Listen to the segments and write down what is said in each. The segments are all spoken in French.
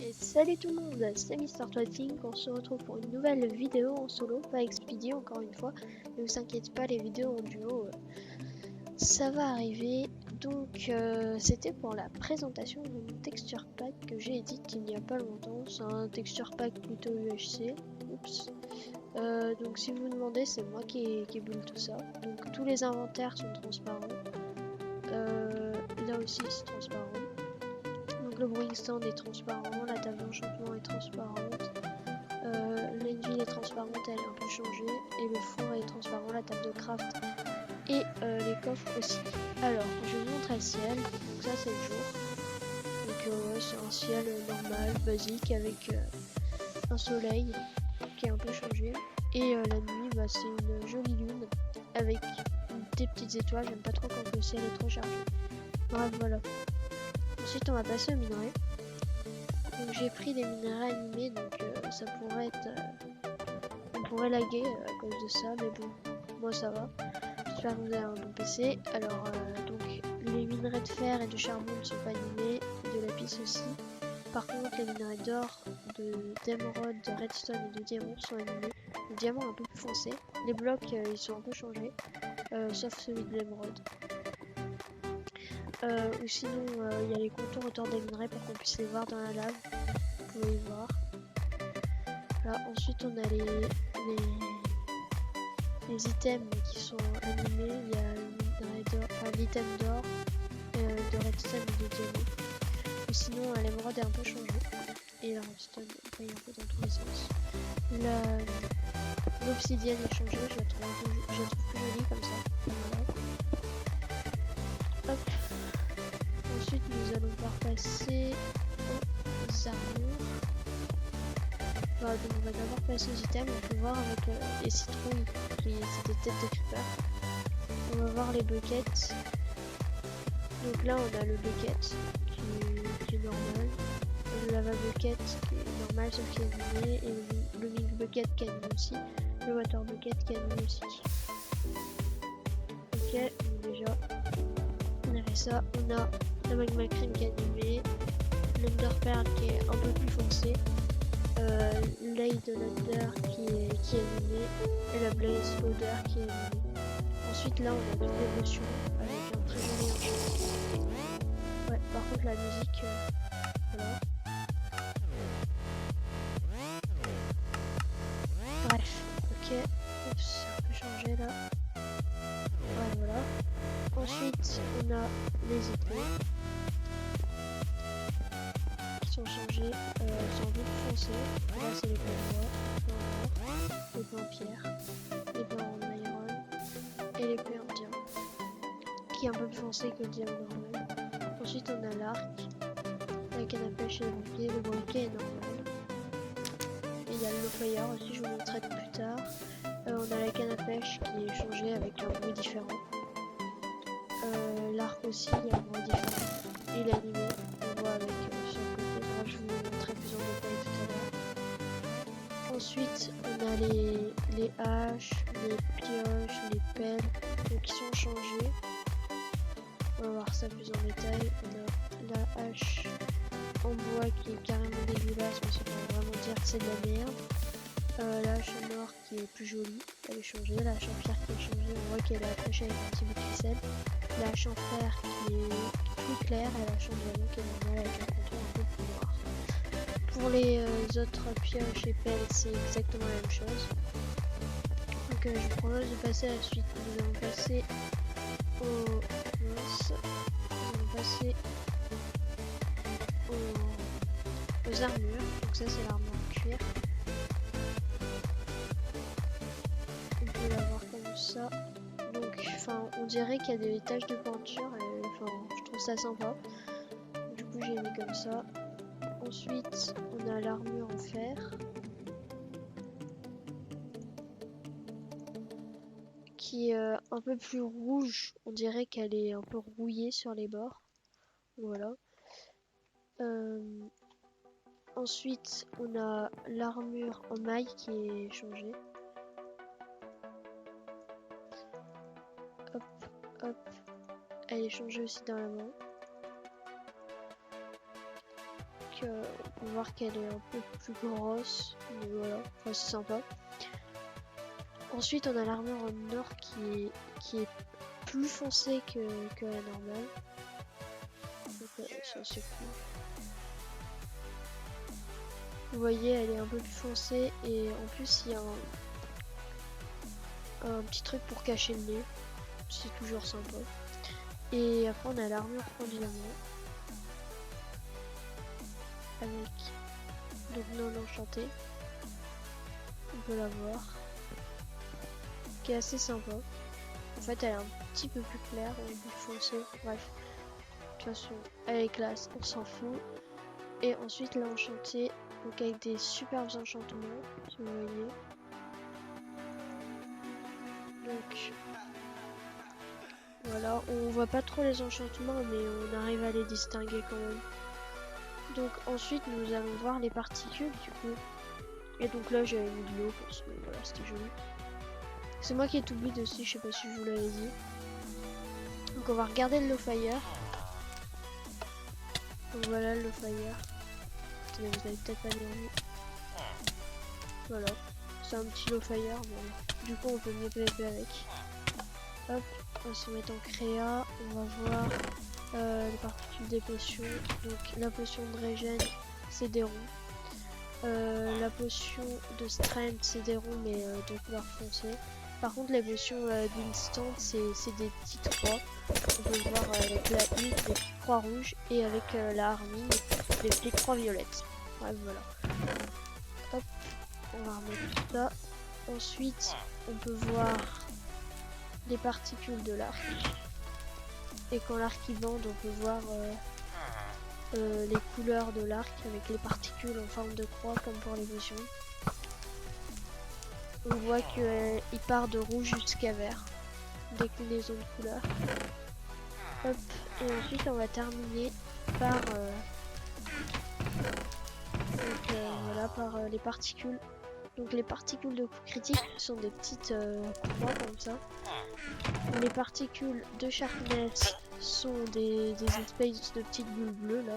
Et salut tout le monde, c'est Mister Twatting. On se retrouve pour une nouvelle vidéo en solo, pas expédié encore une fois. Ne vous inquiétez pas, les vidéos en duo, ça va arriver. Donc c'était pour la présentation de mon texture pack que j'ai édité il n'y a pas longtemps. C'est un texture pack plutôt UHC. Oups. Donc si vous vous demandez, c'est moi qui build tout ça. Donc tous les inventaires sont transparents. Là aussi c'est transparent. Donc le brewing stand est transparent, la table d'enchantement est transparente, l'envie est transparente, elle est un peu changée, et le four est transparent, la table de craft et les coffres aussi. Alors je vous montre le ciel, donc ça c'est le jour, donc ouais, c'est un ciel normal, basique, avec un soleil qui est un peu changé, et la nuit bah, c'est une jolie lune avec des petites étoiles. J'aime pas trop quand le ciel est trop chargé. Bref, voilà. Ensuite on va passer au minerai. Donc j'ai pris des minerais animés, donc ça pourrait être... on pourrait laguer à cause de ça, mais bon, moi ça va. J'espère que vous avez un bon PC. Alors donc les minerais de fer et de charbon ne sont pas animés, de lapis aussi. Par contre les minerais d'or, d'émeraude, de redstone et de diamant sont animés. Le diamant est un peu plus foncé. Les blocs ils sont un peu changés, sauf celui de l'émeraude. Ou sinon il y a les contours autour des minerais pour qu'on puisse les voir dans la lave. Vous pouvez les voir. Là, ensuite on a les items qui sont animés. Il y a l'item d'or, de redstone et de diamant. Ou sinon l'émeraude est un peu changée. Et la redstone brille un peu dans tous les sens. L'obsidienne est changée, je la trouve plus jolie comme ça. Voilà. Hop. Ensuite nous allons pouvoir passer aux armures. Donc on va d'abord passer aux items. On peut voir avec les citrouilles qui c'est des têtes de creeper. On va voir les buckets. Donc là on a le bucket qui est normal, le lava bucket qui est normal sauf qui est animé, et le mix bucket qui est animé aussi, le water bucket qui est animé aussi. Ok, donc déjà on a fait ça. On a la magma cream qui est animé, l'under pearl qui est un peu plus foncé, l'Aid Under qui est animé, et la blaze powder qui est animé. Ensuite là on a toutes les potions avec un très joli enchantement. Ouais, par contre la musique, voilà. Bref, ok, oups, ça a un peu changé là. Ouais, voilà. Ensuite on a les épées qui sont changées, sont un peu plus foncées. Là c'est les points noirs, les points en pierre, les points en iron et les points en diamant, qui est un peu plus foncé que le diamant normal. Ensuite on a l'arc, la canne à pêche et le briquet est normal. Et il y a le fire aussi, je vous montrerai plus tard. On a la canne à pêche qui est changée avec un bruit différent. L'arc aussi, il y a un bruit différent. Et l'animé, on voit avec sur le côté droit, je vous montrerai plus en détail tout à l'heure. Ensuite, on a les haches, les pioches, les pelles, donc qui sont changées. On va voir ça plus en détail. On a la hache en bois qui est carrément dégueulasse, mais ça veut vraiment dire que c'est de la merde. La hache en or qui est plus jolie, elle est changée. La hache en pierre qui est changée, on voit qu'elle est accrochée avec un petit bout de ficelle. La hache en fer qui est plus claire, et la hache en diamant qui est normale avec un contour un peu plus noir. Pour les autres pioches et pelles, c'est exactement la même chose. Donc je vous propose de passer à la suite. Nous allons passer aux armures. Donc ça c'est l'armure en cuir. On peut la voir comme ça. Donc on dirait qu'il y a des taches de peinture, et je trouve ça sympa. Du coup j'ai mis comme ça. Ensuite on a l'armure en fer qui est un peu plus rouge. On dirait qu'elle est un peu rouillée sur les bords. Voilà. Ensuite, on a l'armure en maille qui est changée. Hop, hop. Elle est changée aussi dans la main. Donc, peut voir qu'elle est un peu plus grosse, mais voilà, enfin, c'est sympa. Ensuite, on a l'armure en or qui est plus foncée que la normale. Donc, ça c'est cool. Vous voyez, elle est un peu plus foncée et en plus il y a un petit truc pour cacher le nez. C'est toujours sympa. Et après on a l'armure en diamant. Avec donc non enchantée. On peut la voir. Qui est assez sympa. En fait elle est un petit peu plus claire, elle est plus foncée. Bref. De toute façon, elle est classe, on s'en fout. Et ensuite l'enchantée. Donc avec des superbes enchantements, si vous voyez. Donc voilà, on voit pas trop les enchantements mais on arrive à les distinguer quand même. Donc ensuite nous allons voir les particules du coup. Et donc là j'ai une vidéo parce que voilà c'était joli. C'est moi qui ai tout bu dessus, je sais pas si je vous l'avais dit. Donc on va regarder le low fire. Donc voilà le low fire. Vous avez peut-être pas bien vu. Voilà, c'est un petit low fire, mais du coup on peut mieux PvP avec. Hop, on va se mettre en créa, on va voir les particules des potions. Donc la potion de régène c'est des ronds. La potion de strength c'est des ronds mais de couleur foncée. Par contre les potions d'instant c'est des petites croix. On peut le voir avec la I, les petites croix rouges et avec la harmine, les petites croix violettes. Bref voilà. Hop, on va remettre tout ça. Ensuite on peut voir les particules de l'arc. Et quand l'arc il bande, on peut voir les couleurs de l'arc avec les particules en forme de croix comme pour les potions. On voit qu'il part de rouge jusqu'à vert. Déclinaison de couleurs. Hop, et ensuite on va terminer par voilà, par les particules. Donc les particules de coup critique sont des petites croix comme ça. Les particules de sharpness sont des espèces de petites bulles bleues là.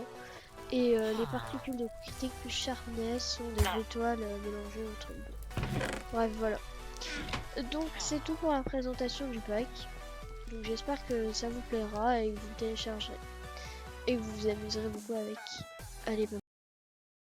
Et les particules de coup critique plus sharpness sont des étoiles mélangées entre eux. Bref voilà. Donc c'est tout pour la présentation du pack. Donc j'espère que ça vous plaira et que vous téléchargerez. Et que vous vous amuserez beaucoup avec. Allez, bye.